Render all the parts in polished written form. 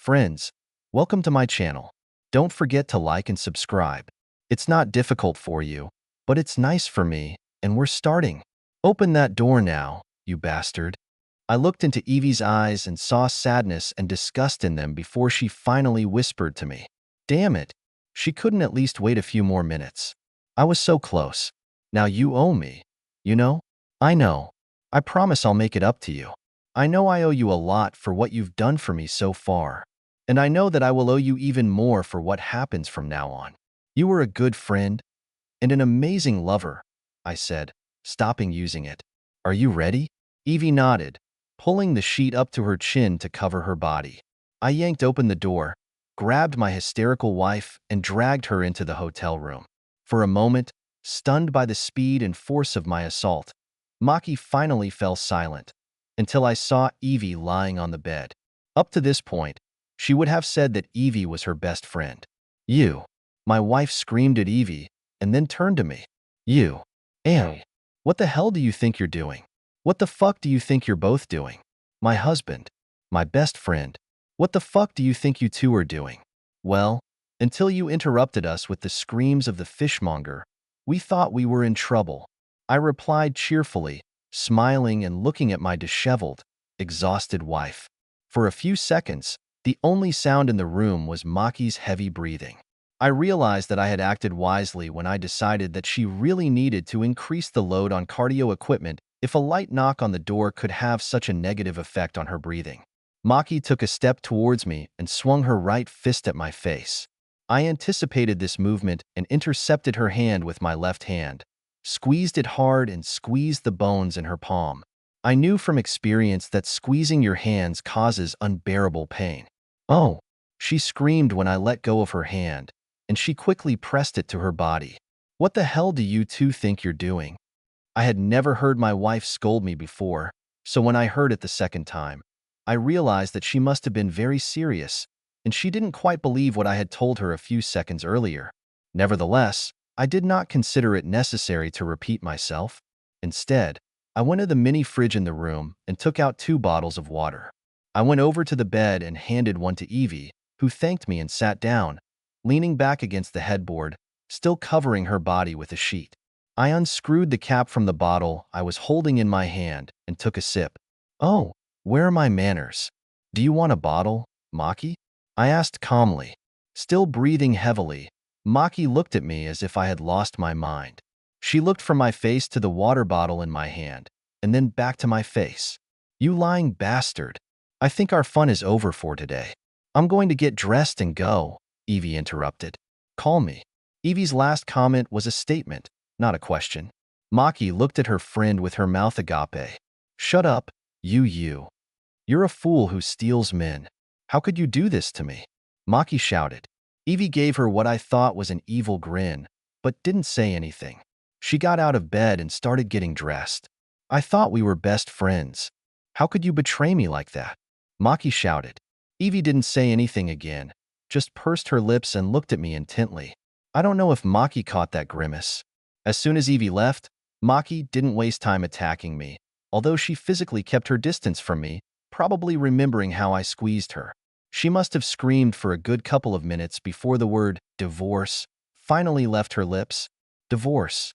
Friends, welcome to my channel. Don't forget to like and subscribe. It's not difficult for you, but it's nice for me, and we're starting. Open that door now, you bastard. I looked into Evie's eyes and saw sadness and disgust in them before she finally whispered to me. Damn it. She couldn't at least wait a few more minutes. I was so close. Now you owe me. You know? I know. I promise I'll make it up to you. I know I owe you a lot for what you've done for me so far. And I know that I will owe you even more for what happens from now on. You were a good friend and an amazing lover, I said, stopping using it. Are you ready? Evie nodded, pulling the sheet up to her chin to cover her body. I yanked open the door, grabbed my hysterical wife, and dragged her into the hotel room. For a moment, stunned by the speed and force of my assault, Maki finally fell silent, until I saw Evie lying on the bed. Up to this point, she would have said that Evie was her best friend. You. My wife screamed at Evie, and then turned to me. You. Annie. What the hell do you think you're doing? What the fuck do you think you're both doing? My husband. My best friend. What the fuck do you think you two are doing? Well, until you interrupted us with the screams of the fishmonger, we thought we were in trouble. I replied cheerfully, smiling and looking at my disheveled, exhausted wife. For a few seconds, the only sound in the room was Maki's heavy breathing. I realized that I had acted wisely when I decided that she really needed to increase the load on cardio equipment if a light knock on the door could have such a negative effect on her breathing. Maki took a step towards me and swung her right fist at my face. I anticipated this movement and intercepted her hand with my left hand, squeezed it hard and squeezed the bones in her palm. I knew from experience that squeezing your hands causes unbearable pain. Oh, she screamed when I let go of her hand, and she quickly pressed it to her body. What the hell do you two think you're doing? I had never heard my wife scold me before, so when I heard it the second time, I realized that she must have been very serious, and she didn't quite believe what I had told her a few seconds earlier. Nevertheless, I did not consider it necessary to repeat myself. Instead, I went to the mini fridge in the room and took out 2 bottles of water. I went over to the bed and handed one to Evie, who thanked me and sat down, leaning back against the headboard, still covering her body with a sheet. I unscrewed the cap from the bottle I was holding in my hand and took a sip. Oh, where are my manners? Do you want a bottle, Maki? I asked calmly. Still breathing heavily, Maki looked at me as if I had lost my mind. She looked from my face to the water bottle in my hand, and then back to my face. You lying bastard. I think our fun is over for today. I'm going to get dressed and go, Evie interrupted. Call me. Evie's last comment was a statement, not a question. Maki looked at her friend with her mouth agape. Shut up, you. You're a fool who steals men. How could you do this to me? Maki shouted. Evie gave her what I thought was an evil grin, but didn't say anything. She got out of bed and started getting dressed. I thought we were best friends. How could you betray me like that? Maki shouted. Evie didn't say anything again, just pursed her lips and looked at me intently. I don't know if Maki caught that grimace. As soon as Evie left, Maki didn't waste time attacking me, although she physically kept her distance from me, probably remembering how I squeezed her. She must have screamed for a good couple of minutes before the word divorce finally left her lips. Divorce.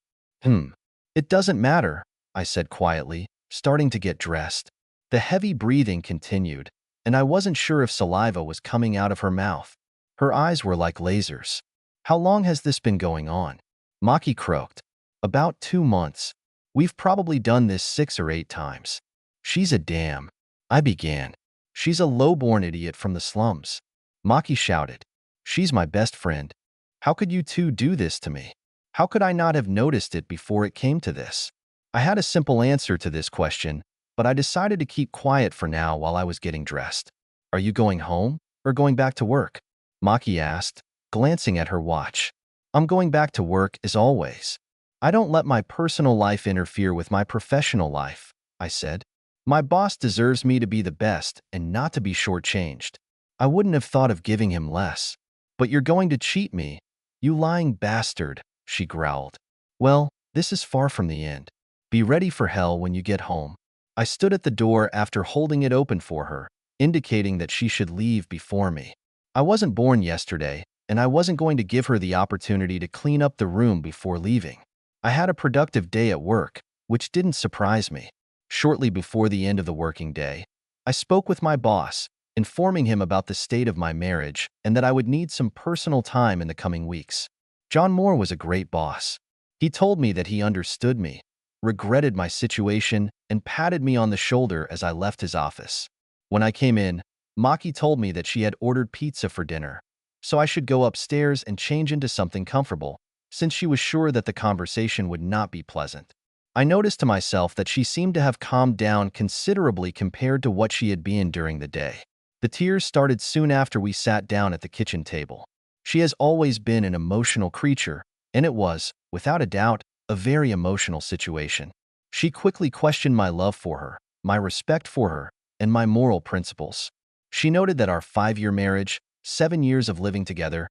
It doesn't matter, I said quietly, starting to get dressed. The heavy breathing continued, and I wasn't sure if saliva was coming out of her mouth. Her eyes were like lasers. How long has this been going on? Maki croaked. About 2 months. We've probably done this 6 or 8 times. She's a damn. I began. She's a low-born idiot from the slums. Maki shouted. She's my best friend. How could you two do this to me? How could I not have noticed it before it came to this? I had a simple answer to this question, but I decided to keep quiet for now while I was getting dressed. Are you going home or going back to work? Maki asked, glancing at her watch. I'm going back to work as always. I don't let my personal life interfere with my professional life, I said. My boss deserves me to be the best and not to be shortchanged. I wouldn't have thought of giving him less. But you're going to cheat me, you lying bastard, she growled. Well, this is far from the end. Be ready for hell when you get home. I stood at the door after holding it open for her, indicating that she should leave before me. I wasn't born yesterday, and I wasn't going to give her the opportunity to clean up the room before leaving. I had a productive day at work, which didn't surprise me. Shortly before the end of the working day, I spoke with my boss, informing him about the state of my marriage and that I would need some personal time in the coming weeks. John Moore was a great boss. He told me that he understood me, regretted my situation, and patted me on the shoulder as I left his office. When I came in, Maki told me that she had ordered pizza for dinner, so I should go upstairs and change into something comfortable, since she was sure that the conversation would not be pleasant. I noticed to myself that she seemed to have calmed down considerably compared to what she had been during the day. The tears started soon after we sat down at the kitchen table. She has always been an emotional creature, and it was, without a doubt, a very emotional situation. She quickly questioned my love for her, my respect for her, and my moral principles. She noted that our 5-year marriage, 7 years of living together,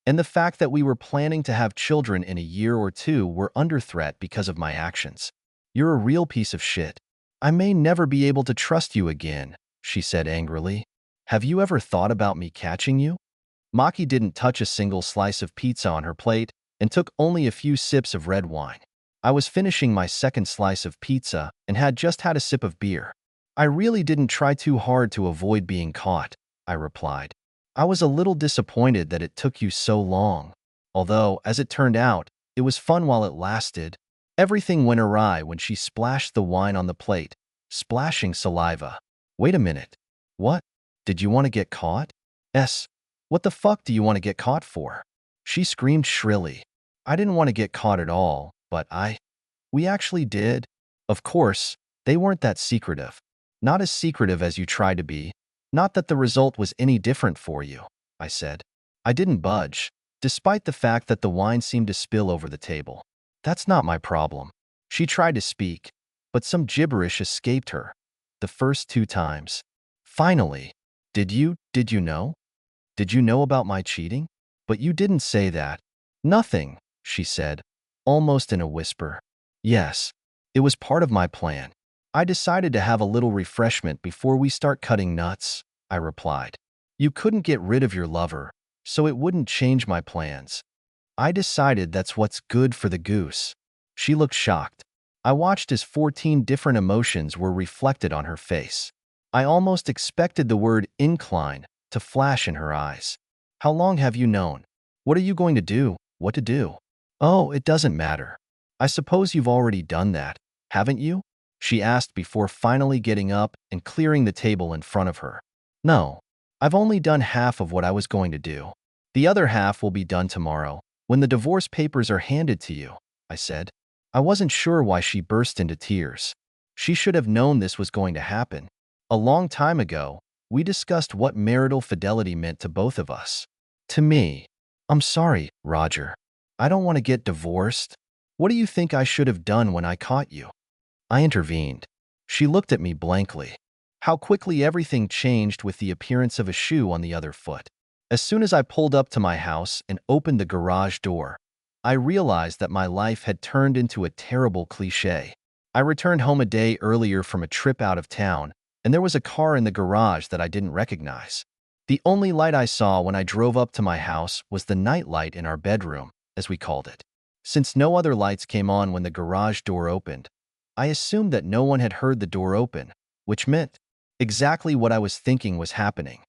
and the fact that we were planning to have children in a year or two were under threat because of my actions. "You're a real piece of shit. I may never be able to trust you again," she said angrily. "Have you ever thought about me catching you?" Maki didn't touch a single slice of pizza on her plate and took only a few sips of red wine. I was finishing my second slice of pizza and had just had a sip of beer. "I really didn't try too hard to avoid being caught," I replied. "I was a little disappointed that it took you so long. Although, as it turned out, it was fun while it lasted." Everything went awry when she splashed the wine on the plate, splashing saliva. "Wait a minute. What? Did you want to get caught?" "S. What the fuck do you want to get caught for?" She screamed shrilly. "I didn't want to get caught at all, but we actually did." "Of course, they weren't that secretive. Not as secretive as you try to be. Not that the result was any different for you," I said. I didn't budge, despite the fact that the wine seemed to spill over the table. "That's not my problem." She tried to speak, but some gibberish escaped her. The first 2 times. Finally, Did you know? Did you know about my cheating? But you didn't say that." "Nothing," she said, almost in a whisper. "Yes, it was part of my plan. I decided to have a little refreshment before we start cutting nuts," I replied. "You couldn't get rid of your lover, so it wouldn't change my plans. I decided that's what's good for the goose." She looked shocked. I watched as 14 different emotions were reflected on her face. I almost expected the word incline to flash in her eyes. "How long have you known? What are you going to do? What to do?" "Oh, it doesn't matter. I suppose you've already done that, haven't you?" she asked before finally getting up and clearing the table in front of her. "No, I've only done half of what I was going to do. The other half will be done tomorrow, when the divorce papers are handed to you," I said. I wasn't sure why she burst into tears. She should have known this was going to happen. A long time ago, we discussed what marital fidelity meant to both of us. To me, "I'm sorry, Roger. I don't want to get divorced. What do you think I should have done when I caught you?" I intervened. She looked at me blankly. How quickly everything changed with the appearance of a shoe on the other foot. As soon as I pulled up to my house and opened the garage door, I realized that my life had turned into a terrible cliché. I returned home a day earlier from a trip out of town, and there was a car in the garage that I didn't recognize. The only light I saw when I drove up to my house was the night light in our bedroom, as we called it. Since no other lights came on when the garage door opened, I assumed that no one had heard the door open, which meant exactly what I was thinking was happening.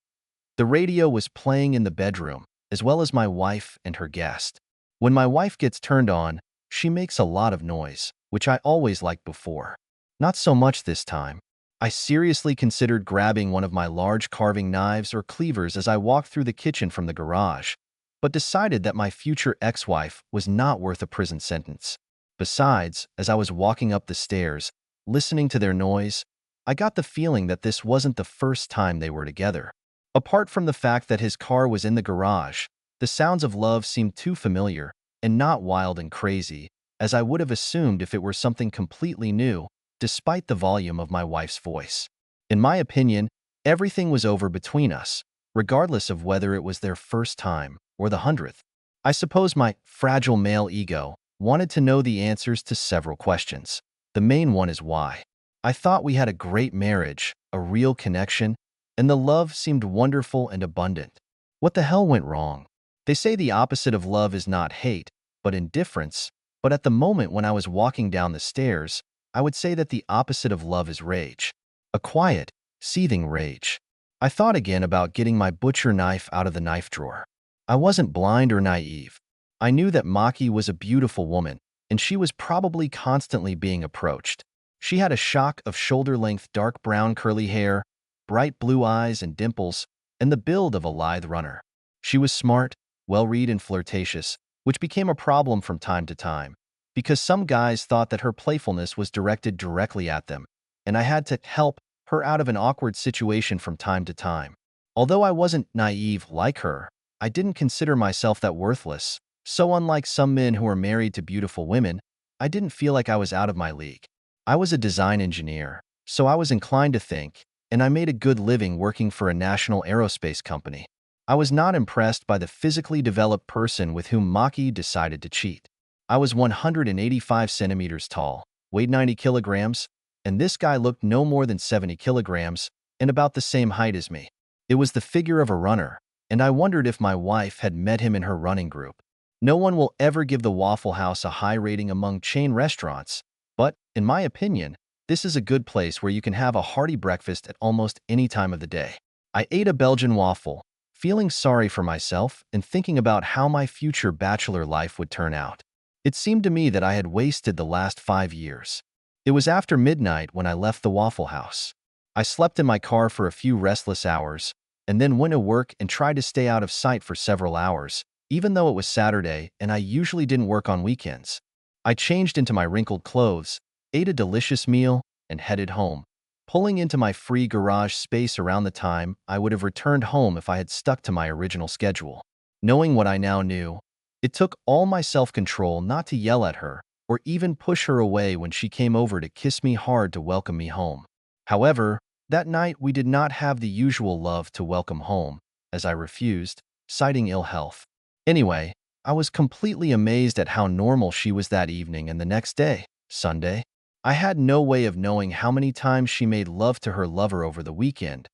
The radio was playing in the bedroom, as well as my wife and her guest. When my wife gets turned on, she makes a lot of noise, which I always liked before. Not so much this time. I seriously considered grabbing one of my large carving knives or cleavers as I walked through the kitchen from the garage, but decided that my future ex-wife was not worth a prison sentence. Besides, as I was walking up the stairs, listening to their noise, I got the feeling that this wasn't the first time they were together. Apart from the fact that his car was in the garage, the sounds of love seemed too familiar and not wild and crazy, as I would have assumed if it were something completely new, despite the volume of my wife's voice. In my opinion, everything was over between us, regardless of whether it was their first time or the 100th. I suppose my fragile male ego wanted to know the answers to several questions. The main one is why. I thought we had a great marriage, a real connection, and the love seemed wonderful and abundant. What the hell went wrong? They say the opposite of love is not hate, but indifference, but at the moment when I was walking down the stairs, I would say that the opposite of love is rage. A quiet, seething rage. I thought again about getting my butcher knife out of the knife drawer. I wasn't blind or naive. I knew that Maki was a beautiful woman, and she was probably constantly being approached. She had a shock of shoulder-length dark brown curly hair, bright blue eyes and dimples, and the build of a lithe runner. She was smart, well-read and flirtatious, which became a problem from time to time, because some guys thought that her playfulness was directed directly at them, and I had to help her out of an awkward situation from time to time. Although I wasn't naive like her, I didn't consider myself that worthless, so unlike some men who are married to beautiful women, I didn't feel like I was out of my league. I was a design engineer, so I was inclined to think, and I made a good living working for a national aerospace company. I was not impressed by the physically developed person with whom Maki decided to cheat. I was 185 centimeters tall, weighed 90 kilograms, and this guy looked no more than 70 kilograms and about the same height as me. It was the figure of a runner, and I wondered if my wife had met him in her running group. No one will ever give the Waffle House a high rating among chain restaurants, but, in my opinion, this is a good place where you can have a hearty breakfast at almost any time of the day. I ate a Belgian waffle, feeling sorry for myself and thinking about how my future bachelor life would turn out. It seemed to me that I had wasted the last 5 years. It was after midnight when I left the Waffle House. I slept in my car for a few restless hours, and then went to work and tried to stay out of sight for several hours, even though it was Saturday and I usually didn't work on weekends. I changed into my wrinkled clothes, ate a delicious meal, and headed home, pulling into my free garage space around the time I would have returned home if I had stuck to my original schedule. Knowing what I now knew, it took all my self-control not to yell at her or even push her away when she came over to kiss me hard to welcome me home. However, that night we did not have the usual love to welcome home, as I refused, citing ill health. Anyway, I was completely amazed at how normal she was that evening, and the next day, Sunday, I had no way of knowing how many times she made love to her lover over the weekend,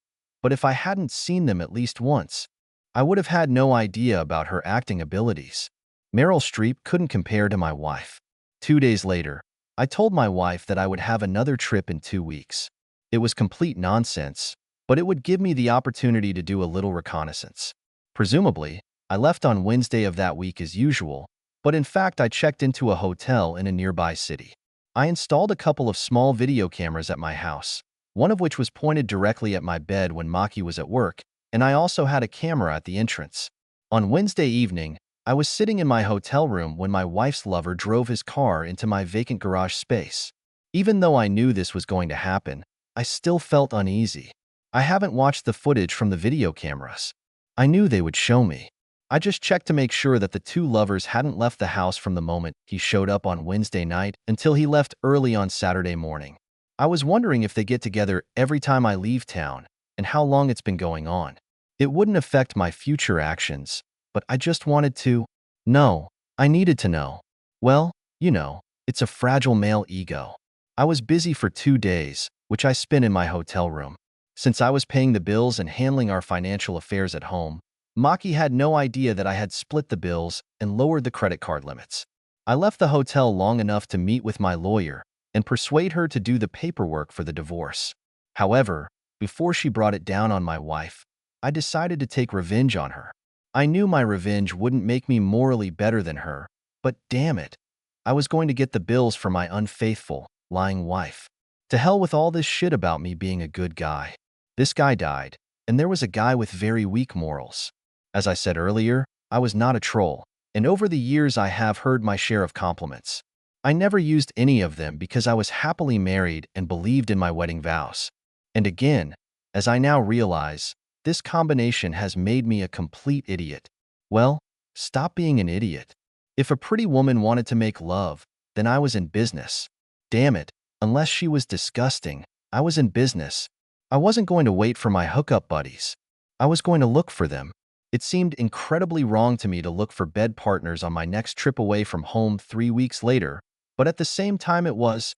but if I hadn't seen them at least once, I would have had no idea about her acting abilities. Meryl Streep couldn't compare to my wife. 2 days later, I told my wife that I would have another trip in 2 weeks. It was complete nonsense, but it would give me the opportunity to do a little reconnaissance. Presumably, I left on Wednesday of that week as usual, but in fact I checked into a hotel in a nearby city. I installed a couple of small video cameras at my house, one of which was pointed directly at my bed when Maki was at work, and I also had a camera at the entrance. On Wednesday evening, I was sitting in my hotel room when my wife's lover drove his car into my vacant garage space. Even though I knew this was going to happen, I still felt uneasy. I haven't watched the footage from the video cameras. I knew they would show me. I just checked to make sure that the two lovers hadn't left the house from the moment he showed up on Wednesday night until he left early on Saturday morning. I was wondering if they get together every time I leave town and how long it's been going on. It wouldn't affect my future actions, but I just wanted to know. I needed to know. Well, you know, it's a fragile male ego. I was busy for 2 days, which I spent in my hotel room. Since I was paying the bills and handling our financial affairs at home, Maki had no idea that I had split the bills and lowered the credit card limits. I left the hotel long enough to meet with my lawyer and persuade her to do the paperwork for the divorce. However, before she brought it down on my wife, I decided to take revenge on her. I knew my revenge wouldn't make me morally better than her, but damn it, I was going to get the bills for my unfaithful, lying wife. To hell with all this shit about me being a good guy. This guy died, and there was a guy with very weak morals. As I said earlier, I was not a troll, and over the years I have heard my share of compliments. I never used any of them because I was happily married and believed in my wedding vows. And again, as I now realize, this combination has made me a complete idiot. Well, stop being an idiot. If a pretty woman wanted to make love, then I was in business. Damn it, unless she was disgusting, I was in business. I wasn't going to wait for my hookup buddies. I was going to look for them. It seemed incredibly wrong to me to look for bed partners on my next trip away from home 3 weeks later, but at the same time it was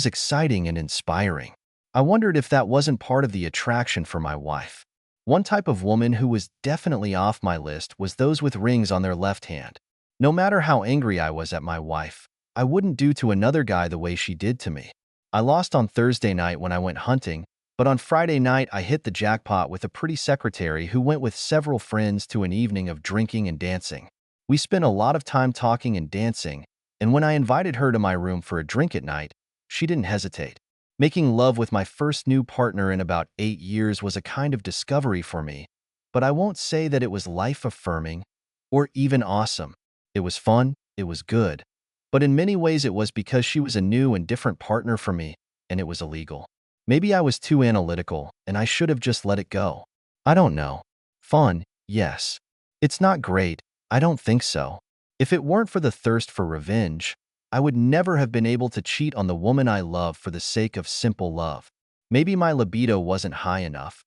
exciting and inspiring. I wondered if that wasn't part of the attraction for my wife. One type of woman who was definitely off my list was those with rings on their left hand. No matter how angry I was at my wife, I wouldn't do to another guy the way she did to me. I lost on Thursday night when I went hunting, but on Friday night I hit the jackpot with a pretty secretary who went with several friends to an evening of drinking and dancing. We spent a lot of time talking and dancing, and when I invited her to my room for a drink at night, she didn't hesitate. Making love with my first new partner in about 8 years was a kind of discovery for me, but I won't say that it was life-affirming or even awesome. It was fun, it was good, but in many ways it was because she was a new and different partner for me, and it was illegal. Maybe I was too analytical, and I should have just let it go. I don't know. Fun, yes. It's not great, I don't think so. If it weren't for the thirst for revenge, I would never have been able to cheat on the woman I love for the sake of simple love. Maybe my libido wasn't high enough.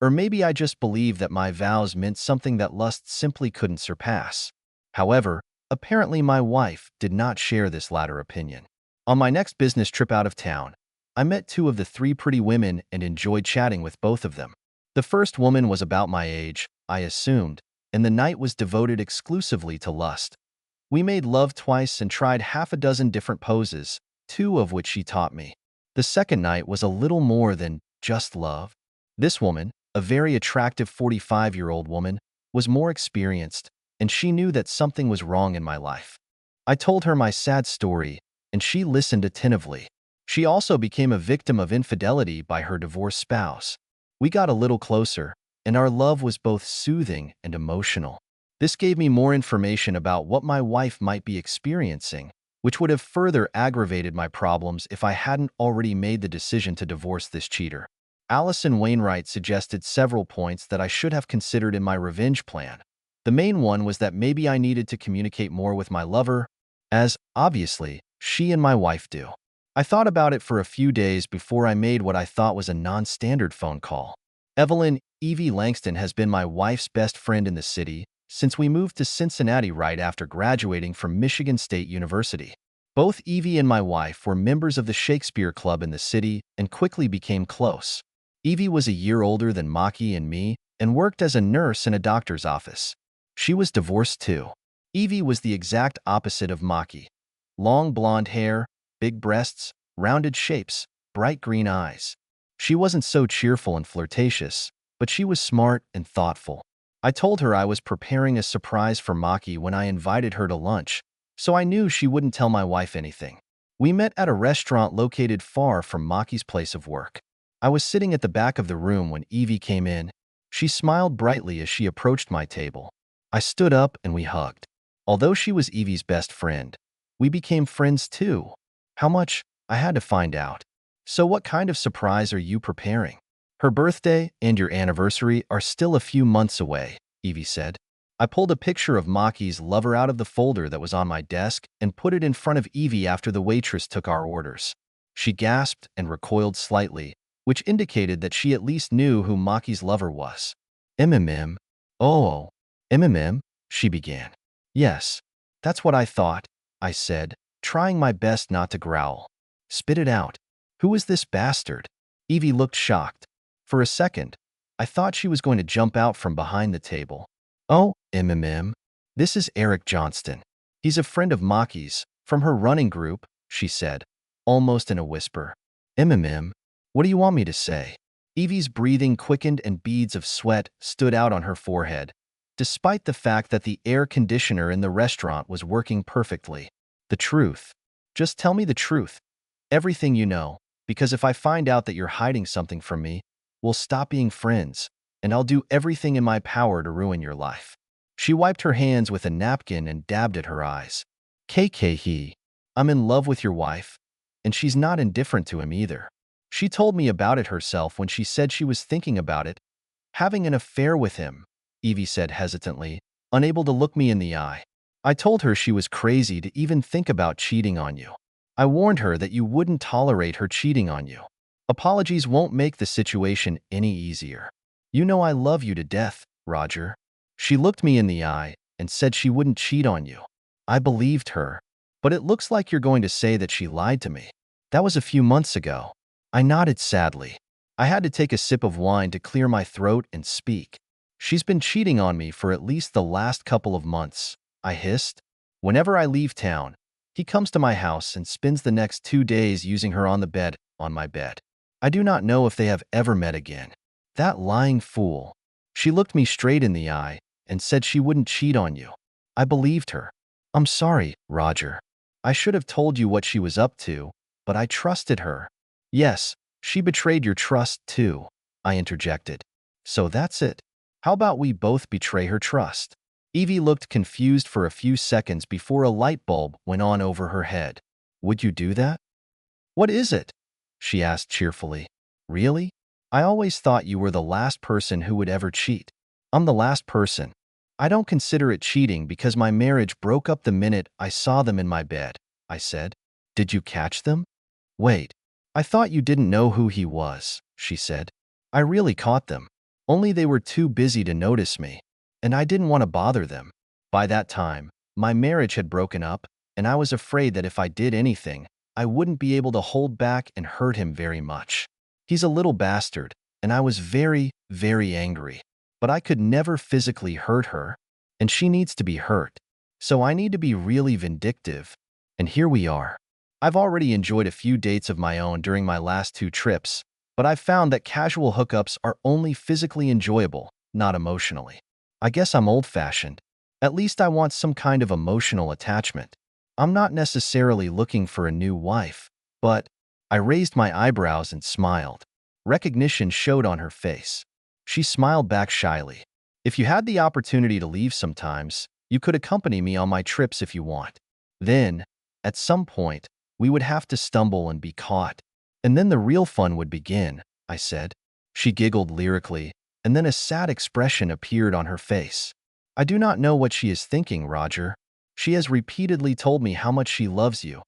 Or maybe I just believed that my vows meant something that lust simply couldn't surpass. However, apparently my wife did not share this latter opinion. On my next business trip out of town, I met two of the three pretty women and enjoyed chatting with both of them. The first woman was about my age, I assumed, and the night was devoted exclusively to lust. We made love twice and tried half a dozen different poses, two of which she taught me. The second night was a little more than just love. This woman, a very attractive 45-year-old woman, was more experienced, and she knew that something was wrong in my life. I told her my sad story, and she listened attentively. She also became a victim of infidelity by her divorced spouse. We got a little closer, and our love was both soothing and emotional. This gave me more information about what my wife might be experiencing, which would have further aggravated my problems if I hadn't already made the decision to divorce this cheater. Allison Wainwright suggested several points that I should have considered in my revenge plan. The main one was that maybe I needed to communicate more with my lover, as, obviously, she and my wife do. I thought about it for a few days before I made what I thought was a non-standard phone call. Evelyn, Evie Langston has been my wife's best friend in the city since we moved to Cincinnati right after graduating from Michigan State University. Both Evie and my wife were members of the Shakespeare Club in the city and quickly became close. Evie was a year older than Maki and me and worked as a nurse in a doctor's office. She was divorced too. Evie was the exact opposite of Maki. Long blonde hair, big breasts, rounded shapes, bright green eyes. She wasn't so cheerful and flirtatious, but she was smart and thoughtful. I told her I was preparing a surprise for Maki when I invited her to lunch, so I knew she wouldn't tell my wife anything. We met at a restaurant located far from Maki's place of work. I was sitting at the back of the room when Evie came in. She smiled brightly as she approached my table. I stood up and we hugged. Although she was Evie's best friend, we became friends too. How much? I had to find out. So what kind of surprise are you preparing? Her birthday and your anniversary are still a few months away, Evie said. I pulled a picture of Maki's lover out of the folder that was on my desk and put it in front of Evie after the waitress took our orders. She gasped and recoiled slightly, which indicated that she at least knew who Maki's lover was. MMM. Oh, MMM, she began. Yes, that's what I thought, I said, trying my best not to growl. Spit it out. Who is this bastard? Evie looked shocked. For a second, I thought she was going to jump out from behind the table. Oh, this is Eric Johnston. He's a friend of Maki's, from her running group, she said, almost in a whisper. What do you want me to say? Evie's breathing quickened and beads of sweat stood out on her forehead, despite the fact that the air conditioner in the restaurant was working perfectly. The truth. Just tell me the truth. Everything you know, because if I find out that you're hiding something from me, we'll stop being friends, and I'll do everything in my power to ruin your life. She wiped her hands with a napkin and dabbed at her eyes. KK, I'm in love with your wife, and she's not indifferent to him either. She told me about it herself when she said she was thinking about it. Having an affair with him, Evie said hesitantly, unable to look me in the eye. I told her she was crazy to even think about cheating on you. I warned her that you wouldn't tolerate her cheating on you. Apologies won't make the situation any easier. You know I love you to death, Roger. She looked me in the eye and said she wouldn't cheat on you. I believed her, but it looks like you're going to say that she lied to me. That was a few months ago. I nodded sadly. I had to take a sip of wine to clear my throat and speak. She's been cheating on me for at least the last couple of months, I hissed. Whenever I leave town, he comes to my house and spends the next 2 days using her on my bed. I do not know if they have ever met again. That lying fool. She looked me straight in the eye and said she wouldn't cheat on you. I believed her. I'm sorry, Roger. I should have told you what she was up to, but I trusted her. Yes, she betrayed your trust too, I interjected. So that's it. How about we both betray her trust? Evie looked confused for a few seconds before a light bulb went on over her head. Would you do that? What is it? She asked cheerfully. Really? I always thought you were the last person who would ever cheat. I'm the last person. I don't consider it cheating because my marriage broke up the minute I saw them in my bed, I said. Did you catch them? Wait, I thought you didn't know who he was, she said. I really caught them. Only they were too busy to notice me, and I didn't want to bother them. By that time, my marriage had broken up, and I was afraid that if I did anything, I wouldn't be able to hold back and hurt him very much. He's a little bastard, and I was very, very angry. But I could never physically hurt her, and she needs to be hurt. So I need to be really vindictive, and here we are. I've already enjoyed a few dates of my own during my last 2 trips, but I've found that casual hookups are only physically enjoyable, not emotionally. I guess I'm old-fashioned. At least I want some kind of emotional attachment. I'm not necessarily looking for a new wife, but I raised my eyebrows and smiled. Recognition showed on her face. She smiled back shyly. If you had the opportunity to leave sometimes, you could accompany me on my trips if you want. Then, at some point, we would have to stumble and be caught. And then the real fun would begin, I said. She giggled lyrically, and then a sad expression appeared on her face. I do not know what she is thinking, Roger. She has repeatedly told me how much she loves you.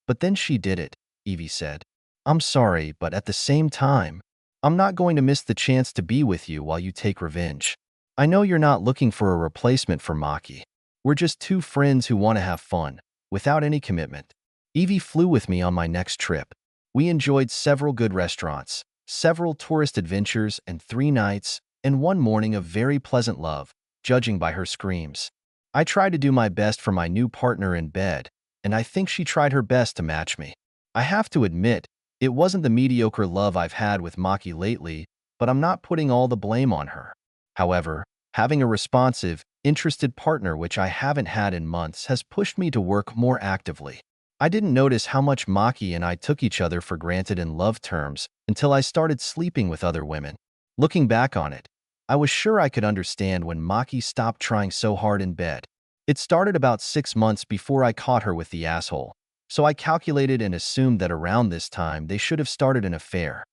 But then she did it, Evie said. I'm sorry, but at the same time, I'm not going to miss the chance to be with you while you take revenge. I know you're not looking for a replacement for Maki. We're just 2 friends who want to have fun, without any commitment. Evie flew with me on my next trip. We enjoyed several good restaurants, several tourist adventures, and 3 nights and 1 morning of very pleasant love, judging by her screams. I tried to do my best for my new partner in bed, and I think she tried her best to match me. I have to admit, it wasn't the mediocre love I've had with Maki lately, but I'm not putting all the blame on her. However, having a responsive, interested partner which I haven't had in months has pushed me to work more actively. I didn't notice how much Maki and I took each other for granted in love terms until I started sleeping with other women. Looking back on it, I was sure I could understand when Maki stopped trying so hard in bed. It started about 6 months before I caught her with the asshole, so I calculated and assumed that around this time they should have started an affair.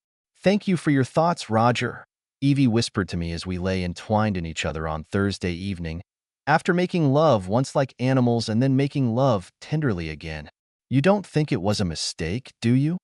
Thank you for your thoughts, Roger, Evie whispered to me as we lay entwined in each other on Thursday evening, after making love once like animals and then making love tenderly again. You don't think it was a mistake, do you?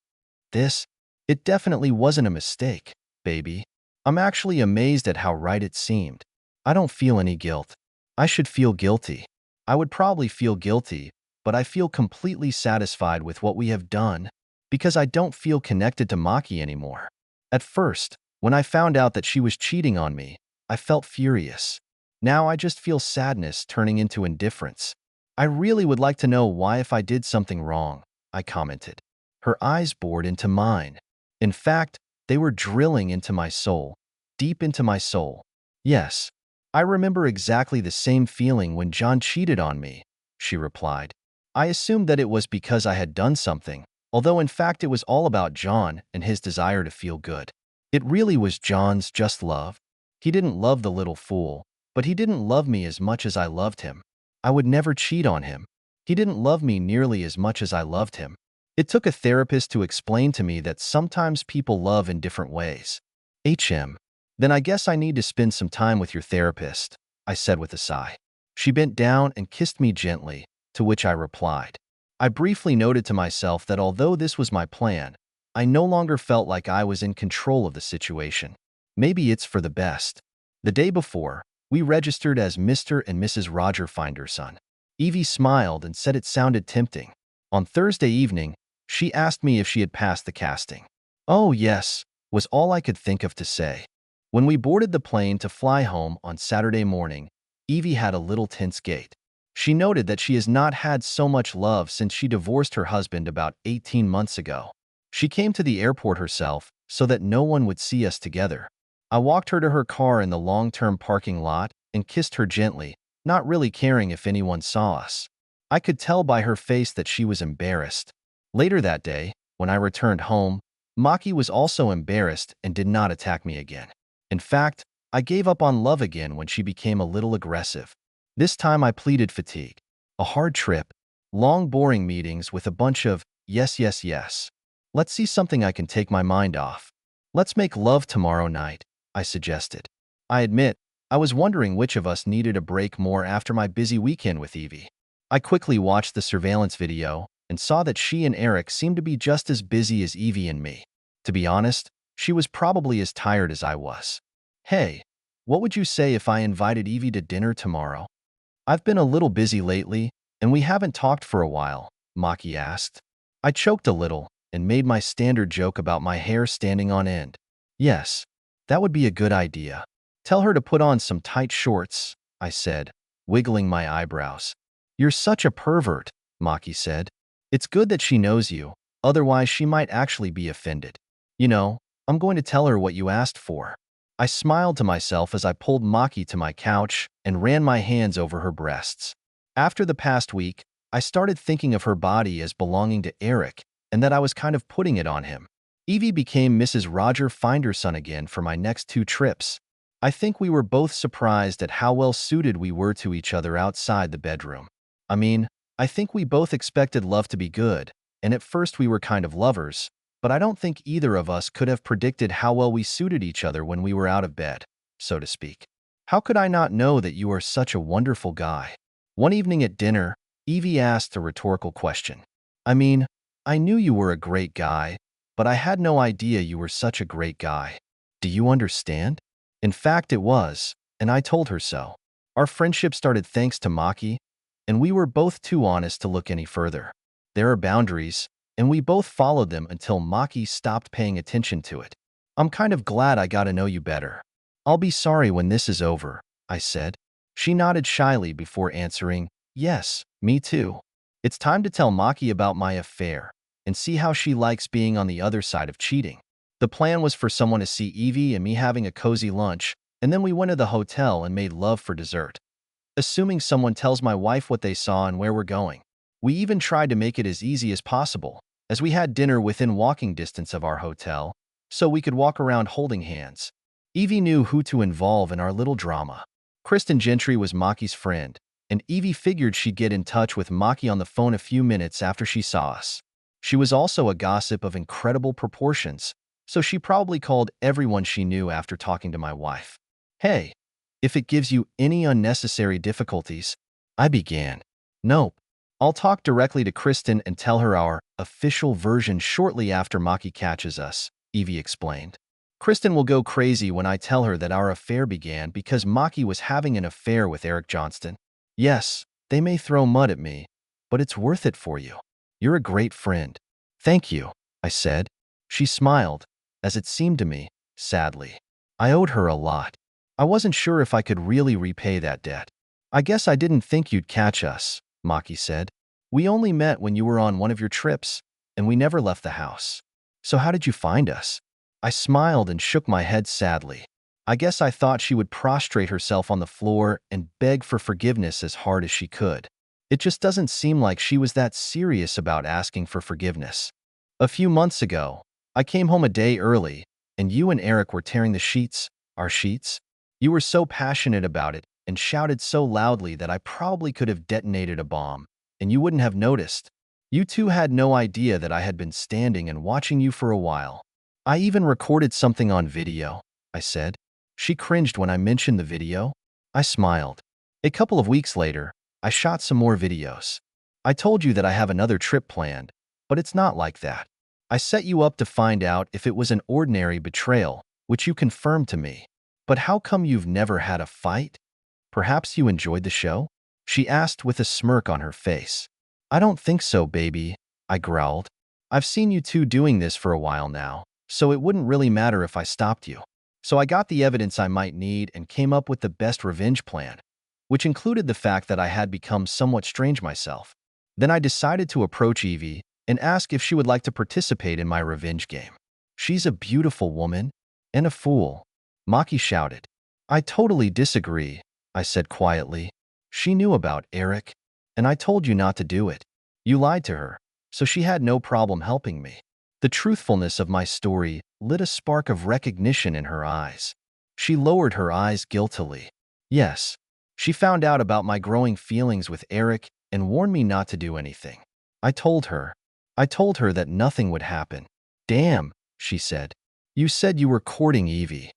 It definitely wasn't a mistake, baby. I'm actually amazed at how right it seemed. I don't feel any guilt. I should feel guilty. I would probably feel guilty, but I feel completely satisfied with what we have done because I don't feel connected to Maki anymore. At first, when I found out that she was cheating on me, I felt furious. Now I just feel sadness turning into indifference. I really would like to know why if I did something wrong, I commented. Her eyes bored into mine. In fact, they were drilling into my soul, deep into my soul. Yes, I remember exactly the same feeling when John cheated on me, she replied. I assumed that it was because I had done something, although in fact it was all about John and his desire to feel good. It really was John's just love. He didn't love the little fool, but he didn't love me as much as I loved him. I would never cheat on him. He didn't love me nearly as much as I loved him. It took a therapist to explain to me that sometimes people love in different ways. Then I guess I need to spend some time with your therapist, I said with a sigh. She bent down and kissed me gently, to which I replied. I briefly noted to myself that although this was my plan, I no longer felt like I was in control of the situation. Maybe it's for the best. The day before, we registered as Mr. and Mrs. Roger Finderson. Evie smiled and said it sounded tempting. On Thursday evening, she asked me if she had passed the casting. Oh, yes, was all I could think of to say. When we boarded the plane to fly home on Saturday morning, Evie had a little tense gait. She noted that she has not had so much love since she divorced her husband about 18 months ago. She came to the airport herself so that no one would see us together. I walked her to her car in the long-term parking lot and kissed her gently, not really caring if anyone saw us. I could tell by her face that she was embarrassed. Later that day, when I returned home, Maki was also embarrassed and did not attack me again. In fact, I gave up on love again when she became a little aggressive. This time I pleaded fatigue. A hard trip, long boring meetings with a bunch of yes, yes, yes. Let's see something I can take my mind off. Let's make love tomorrow night, I suggested. I admit, I was wondering which of us needed a break more after my busy weekend with Evie. I quickly watched the surveillance video and saw that she and Eric seemed to be just as busy as Evie and me. To be honest, she was probably as tired as I was. Hey, what would you say if I invited Evie to dinner tomorrow? I've been a little busy lately, and we haven't talked for a while, Maki asked. I choked a little and made my standard joke about my hair standing on end. Yes, that would be a good idea. Tell her to put on some tight shorts, I said, wiggling my eyebrows. You're such a pervert, Maki said. It's good that she knows you, otherwise she might actually be offended. You know, I'm going to tell her what you asked for. I smiled to myself as I pulled Maki to my couch and ran my hands over her breasts. After the past week, I started thinking of her body as belonging to Eric and that I was kind of putting it on him. Evie became Mrs. Roger Finderson again for my next 2 trips. I think we were both surprised at how well suited we were to each other outside the bedroom. I mean, I think we both expected love to be good, and at first we were kind of lovers, but I don't think either of us could have predicted how well we suited each other when we were out of bed, so to speak. How could I not know that you are such a wonderful guy? One evening at dinner, Evie asked a rhetorical question. I mean, I knew you were a great guy, but I had no idea you were such a great guy. Do you understand? In fact, it was, and I told her so. Our friendship started thanks to Maki, and we were both too honest to look any further. There are boundaries, and we both followed them until Maki stopped paying attention to it. I'm kind of glad I got to know you better. I'll be sorry when this is over, I said. She nodded shyly before answering, yes, me too. It's time to tell Maki about my affair and see how she likes being on the other side of cheating. The plan was for someone to see Evie and me having a cozy lunch, and then we went to the hotel and made love for dessert. Assuming someone tells my wife what they saw and where we're going. We even tried to make it as easy as possible, as we had dinner within walking distance of our hotel, so we could walk around holding hands. Evie knew who to involve in our little drama. Kristen Gentry was Maki's friend, and Evie figured she'd get in touch with Maki on the phone a few minutes after she saw us. She was also a gossip of incredible proportions, so she probably called everyone she knew after talking to my wife. Hey, if it gives you any unnecessary difficulties, I began. Nope. I'll talk directly to Kristen and tell her our official version shortly after Maki catches us, Evie explained. Kristen will go crazy when I tell her that our affair began because Maki was having an affair with Eric Johnston. Yes, they may throw mud at me, but it's worth it for you. You're a great friend. Thank you, I said. She smiled, as it seemed to me, sadly. I owed her a lot. I wasn't sure if I could really repay that debt. I guess I didn't think you'd catch us, Maki said. We only met when you were on one of your trips, and we never left the house. So how did you find us? I smiled and shook my head sadly. I guess I thought she would prostrate herself on the floor and beg for forgiveness as hard as she could. It just doesn't seem like she was that serious about asking for forgiveness. A few months ago, I came home a day early, and you and Eric were tearing the sheets, our sheets. You were so passionate about it and shouted so loudly that I probably could have detonated a bomb, and you wouldn't have noticed. You two had no idea that I had been standing and watching you for a while. I even recorded something on video, I said. She cringed when I mentioned the video. I smiled. A couple of weeks later, I shot some more videos. I told you that I have another trip planned, but it's not like that. I set you up to find out if it was an ordinary betrayal, which you confirmed to me. But how come you've never had a fight? Perhaps you enjoyed the show? She asked with a smirk on her face. I don't think so, baby, I growled. I've seen you two doing this for a while now, so it wouldn't really matter if I stopped you. So I got the evidence I might need and came up with the best revenge plan, which included the fact that I had become somewhat strange myself. Then I decided to approach Evie and ask if she would like to participate in my revenge game. She's a beautiful woman and a fool, Maki shouted. I totally disagree, I said quietly. She knew about Eric, and I told you not to do it. You lied to her, so she had no problem helping me. The truthfulness of my story lit a spark of recognition in her eyes. She lowered her eyes guiltily. Yes, she found out about my growing feelings with Eric and warned me not to do anything. I told her. I told her that nothing would happen. Damn, she said. You said you were courting Evie.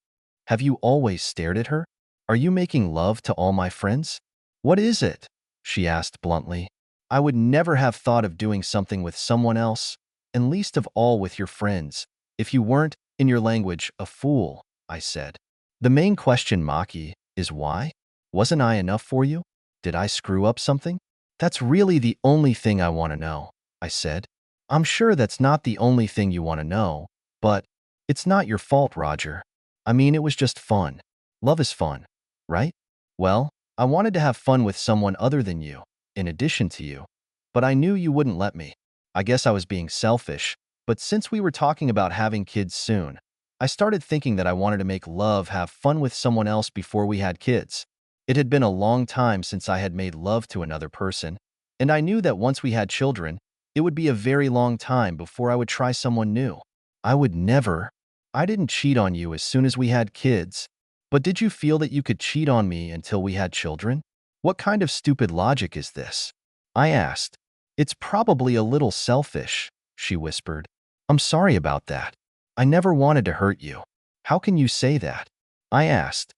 Have you always stared at her? Are you making love to all my friends? What is it? She asked bluntly. I would never have thought of doing something with someone else, and least of all with your friends, if you weren't, in your language, a fool, I said. The main question, Maki, is why? Wasn't I enough for you? Did I screw up something? That's really the only thing I want to know, I said. I'm sure that's not the only thing you want to know, but it's not your fault, Roger. I mean, it was just fun. Love is fun, right? Well, I wanted to have fun with someone other than you, in addition to you, but I knew you wouldn't let me. I guess I was being selfish, but since we were talking about having kids soon, I started thinking that I wanted to make love, have fun with someone else before we had kids. It had been a long time since I had made love to another person, and I knew that once we had children, it would be a very long time before I would try someone new. I would never. I didn't cheat on you as soon as we had kids, but did you feel that you could cheat on me until we had children? What kind of stupid logic is this? I asked. It's probably a little selfish, she whispered. I'm sorry about that. I never wanted to hurt you. How can you say that? I asked.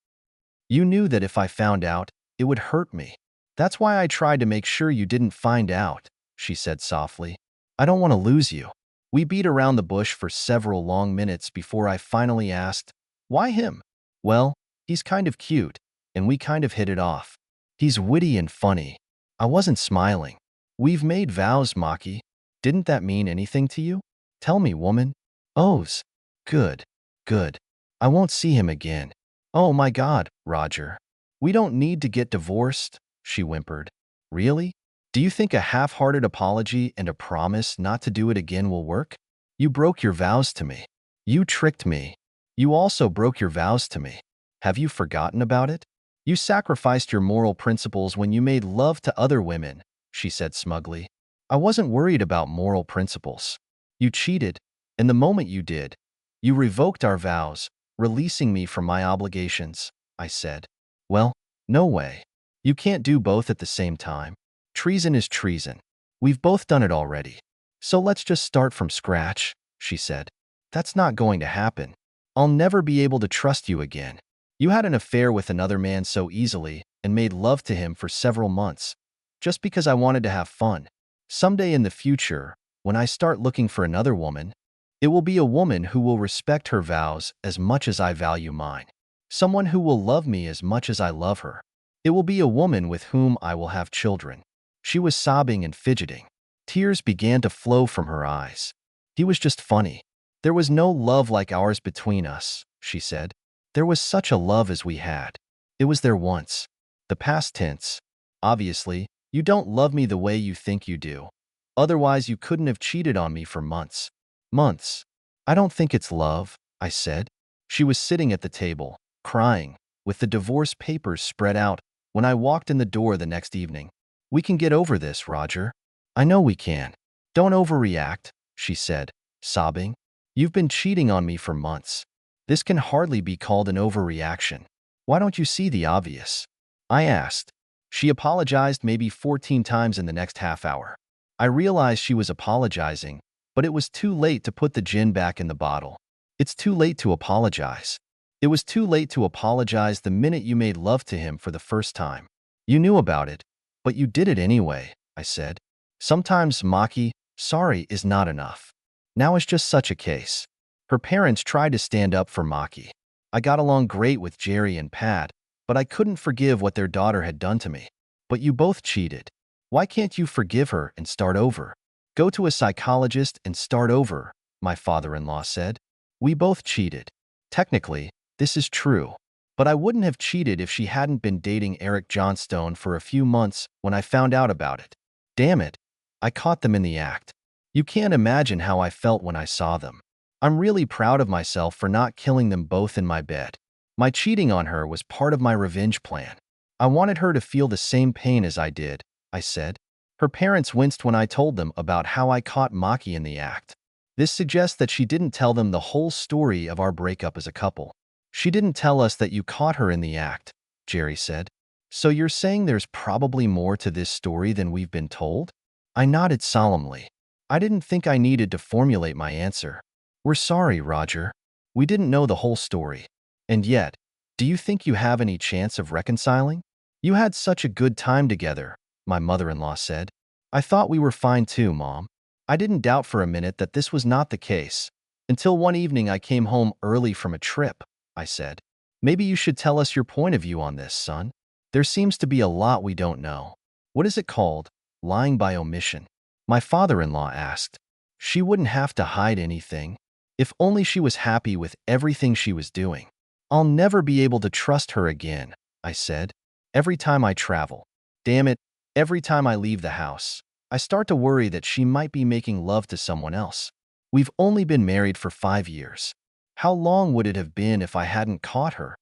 You knew that if I found out, it would hurt me. That's why I tried to make sure you didn't find out, she said softly. I don't want to lose you. We beat around the bush for several long minutes before I finally asked, why him? Well, he's kind of cute, and we kind of hit it off. He's witty and funny. I wasn't smiling. We've made vows, Maki. Didn't that mean anything to you? Tell me, woman. Ohs. Good. Good. I won't see him again. Oh my God, Roger. We don't need to get divorced, she whimpered. Really? Do you think a half-hearted apology and a promise not to do it again will work? You broke your vows to me. You tricked me. You also broke your vows to me. Have you forgotten about it? You sacrificed your moral principles when you made love to other women, she said smugly. I wasn't worried about moral principles. You cheated, and the moment you did, you revoked our vows, releasing me from my obligations, I said. Well, no way. You can't do both at the same time. Treason is treason. We've both done it already. So let's just start from scratch, she said. That's not going to happen. I'll never be able to trust you again. You had an affair with another man so easily and made love to him for several months, just because I wanted to have fun. Someday in the future, when I start looking for another woman, it will be a woman who will respect her vows as much as I value mine. Someone who will love me as much as I love her. It will be a woman with whom I will have children. She was sobbing and fidgeting. Tears began to flow from her eyes. He was just funny. There was no love like ours between us, she said. There was such a love as we had. It was there once. The past tense. Obviously, you don't love me the way you think you do. Otherwise, you couldn't have cheated on me for months. Months. I don't think it's love, I said. She was sitting at the table, crying, with the divorce papers spread out, when I walked in the door the next evening. We can get over this, Roger. I know we can. Don't overreact, she said, sobbing. You've been cheating on me for months. This can hardly be called an overreaction. Why don't you see the obvious? I asked. She apologized maybe 14 times in the next half hour. I realized she was apologizing, but it was too late to put the gin back in the bottle. It's too late to apologize. It was too late to apologize the minute you made love to him for the first time. You knew about it, but you did it anyway, I said. Sometimes, Maki, sorry is not enough. Now it's just such a case. Her parents tried to stand up for Maki. I got along great with Jerry and Pat, but I couldn't forgive what their daughter had done to me. But you both cheated. Why can't you forgive her and start over? Go to a psychologist and start over, my father-in-law said. We both cheated. Technically, this is true. But I wouldn't have cheated if she hadn't been dating Eric Johnstone for a few months when I found out about it. Damn it, I caught them in the act. You can't imagine how I felt when I saw them. I'm really proud of myself for not killing them both in my bed. My cheating on her was part of my revenge plan. I wanted her to feel the same pain as I did, I said. Her parents winced when I told them about how I caught Maki in the act. This suggests that she didn't tell them the whole story of our breakup as a couple. She didn't tell us that you caught her in the act, Jerry said. So you're saying there's probably more to this story than we've been told? I nodded solemnly. I didn't think I needed to formulate my answer. We're sorry, Roger. We didn't know the whole story. And yet, do you think you have any chance of reconciling? You had such a good time together, my mother-in-law said. I thought we were fine too, Mom. I didn't doubt for a minute that this was not the case. Until one evening I came home early from a trip, I said. Maybe you should tell us your point of view on this, son. There seems to be a lot we don't know. What is it called? Lying by omission. My father-in-law asked. She wouldn't have to hide anything. If only she was happy with everything she was doing. I'll never be able to trust her again, I said. Every time I travel. Damn it, every time I leave the house. I start to worry that she might be making love to someone else. We've only been married for 5 years. How long would it have been if I hadn't caught her?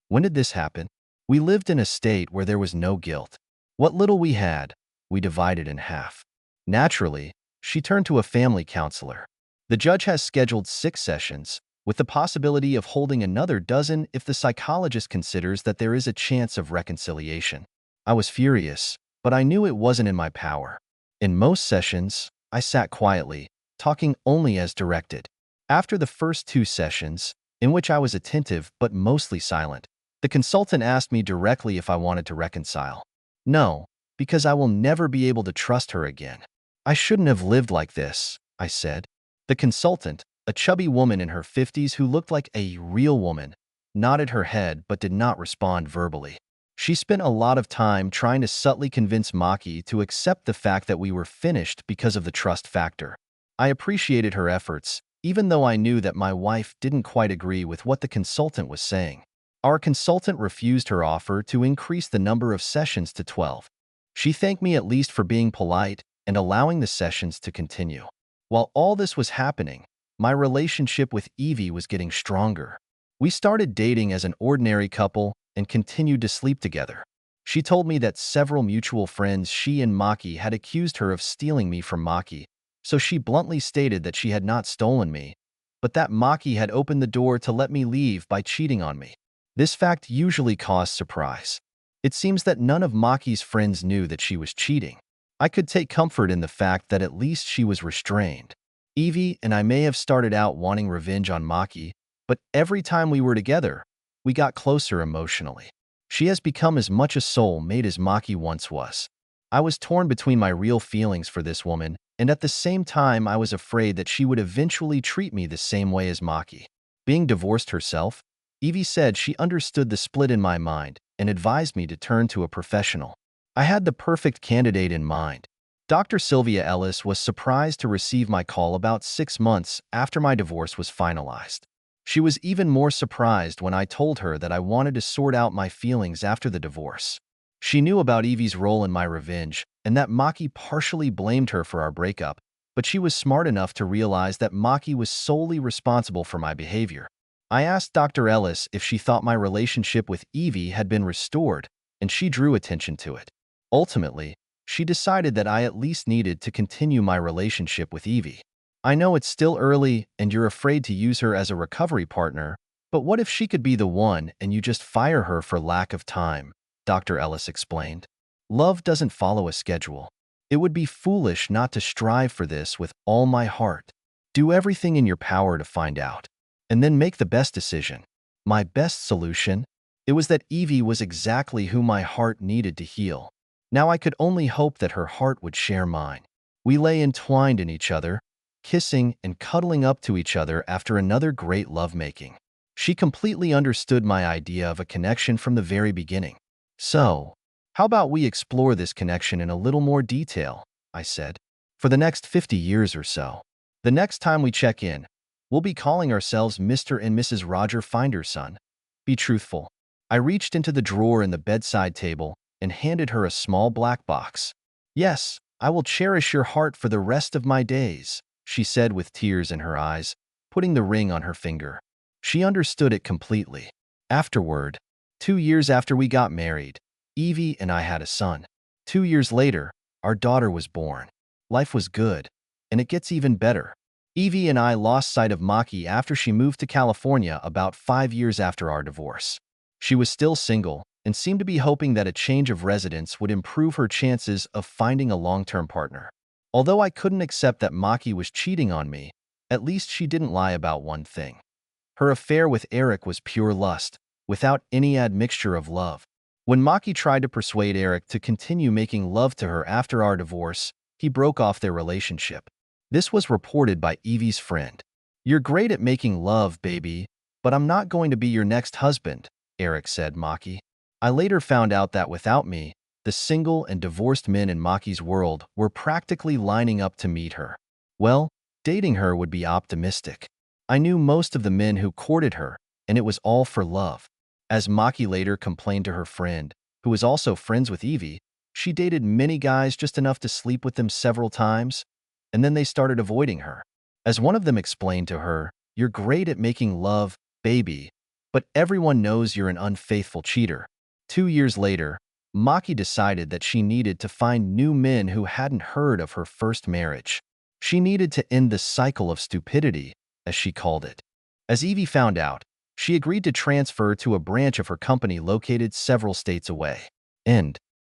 When did this happen? We lived in a state where there was no guilt. What little we had, we divided in half. Naturally, she turned to a family counselor. The judge has scheduled 6 sessions, with the possibility of holding another dozen if the psychologist considers that there is a chance of reconciliation. I was furious, but I knew it wasn't in my power. In most sessions, I sat quietly, talking only as directed. After the first 2 sessions, in which I was attentive but mostly silent, the consultant asked me directly if I wanted to reconcile. No, because I will never be able to trust her again. I shouldn't have lived like this, I said. The consultant, a chubby woman in her 50s who looked like a real woman, nodded her head but did not respond verbally. She spent a lot of time trying to subtly convince Maki to accept the fact that we were finished because of the trust factor. I appreciated her efforts, even though I knew that my wife didn't quite agree with what the consultant was saying. Our consultant refused her offer to increase the number of sessions to 12. She thanked me at least for being polite and allowing the sessions to continue. While all this was happening, my relationship with Evie was getting stronger. We started dating as an ordinary couple and continued to sleep together. She told me that several mutual friends she and Maki had accused her of stealing me from Maki, so she bluntly stated that she had not stolen me, but that Maki had opened the door to let me leave by cheating on me. This fact usually caused surprise. It seems that none of Maki's friends knew that she was cheating. I could take comfort in the fact that at least she was restrained. Evie and I may have started out wanting revenge on Maki, but every time we were together, we got closer emotionally. She has become as much a soulmate as Maki once was. I was torn between my real feelings for this woman, and at the same time I was afraid that she would eventually treat me the same way as Maki. Being divorced herself, Evie said she understood the split in my mind and advised me to turn to a professional. I had the perfect candidate in mind. Dr. Sylvia Ellis was surprised to receive my call about 6 months after my divorce was finalized. She was even more surprised when I told her that I wanted to sort out my feelings after the divorce. She knew about Evie's role in my revenge and that Maki partially blamed her for our breakup, but she was smart enough to realize that Maki was solely responsible for my behavior. I asked Dr. Ellis if she thought my relationship with Evie had been restored, and she drew attention to it. Ultimately, she decided that I at least needed to continue my relationship with Evie. I know it's still early and you're afraid to use her as a recovery partner, but what if she could be the one and you just fire her for lack of time? Dr. Ellis explained. Love doesn't follow a schedule. It would be foolish not to strive for this with all my heart. Do everything in your power to find out, and then make the best decision. My best solution? It was that Evie was exactly who my heart needed to heal. Now I could only hope that her heart would share mine. We lay entwined in each other, kissing and cuddling up to each other after another great lovemaking. She completely understood my idea of a connection from the very beginning. So, how about we explore this connection in a little more detail, I said, for the next 50 years or so. The next time we check in, We'll be calling ourselves Mr. and Mrs. Roger Finderson. Be truthful. I reached into the drawer in the bedside table and handed her a small black box. Yes, I will cherish your heart for the rest of my days, she said with tears in her eyes, putting the ring on her finger. She understood it completely. Afterward, 2 years after we got married, Evie and I had a son. 2 years later, our daughter was born. Life was good, and it gets even better. Evie and I lost sight of Maki after she moved to California about 5 years after our divorce. She was still single and seemed to be hoping that a change of residence would improve her chances of finding a long-term partner. Although I couldn't accept that Maki was cheating on me, at least she didn't lie about one thing. Her affair with Eric was pure lust, without any admixture of love. When Maki tried to persuade Eric to continue making love to her after our divorce, he broke off their relationship. This was reported by Evie's friend. "You're great at making love, baby, but I'm not going to be your next husband," Eric said Maki. I later found out that without me, the single and divorced men in Maki's world were practically lining up to meet her. Well, dating her would be optimistic. I knew most of the men who courted her, and it was all for love. As Maki later complained to her friend, who was also friends with Evie, she dated many guys just enough to sleep with them several times, and then they started avoiding her. As one of them explained to her, "You're great at making love, baby, but everyone knows you're an unfaithful cheater." 2 years later, Maki decided that she needed to find new men who hadn't heard of her first marriage. She needed to end the cycle of stupidity, as she called it. As Evie found out, she agreed to transfer to a branch of her company located several states away. End.